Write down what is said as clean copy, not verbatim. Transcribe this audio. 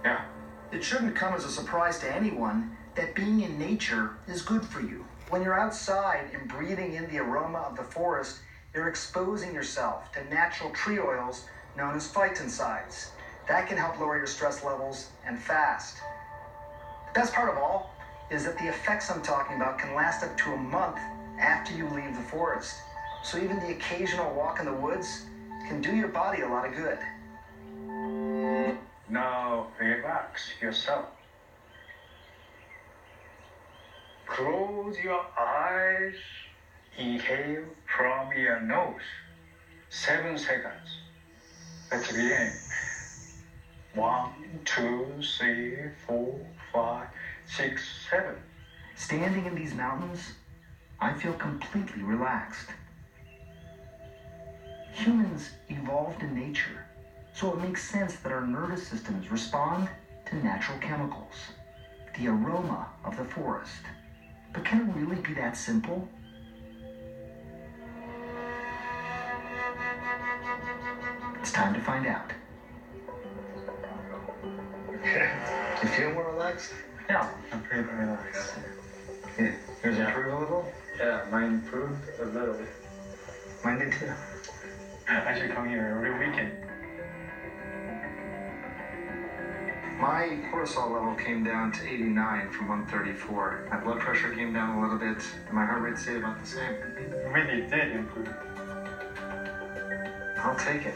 Yeah. It shouldn't come as a surprise to anyone that being in nature is good for you. When you're outside and breathing in the aroma of the forest, you're exposing yourself to natural tree oils known as phytoncides. That can help lower your stress levels and fast. The best part of all is that the effects I'm talking about can last up to a month after you leave the forest. So even the occasional walk in the woods can do your body a lot of good. Now relax yourself. Close your eyes. Inhale from your nose. 7 seconds. Let's begin. 1, 2, 3, 4, 5, 6, 7. Standing in these mountains, I feel completely relaxed. Humans evolved in nature, so it makes sense that our nervous systems respond to natural chemicals, the aroma of the forest. But can it really be that simple? It's time to find out. You feel more relaxed? Yeah, I'm pretty relaxed. Yeah. Yours improved a little? Yeah, mine improved a little. Mine did too. I should come here every weekend. My cortisol level came down to 89 from 134. My blood pressure came down a little bit, and my heart rate stayed about the same. It really did improve. I'll take it.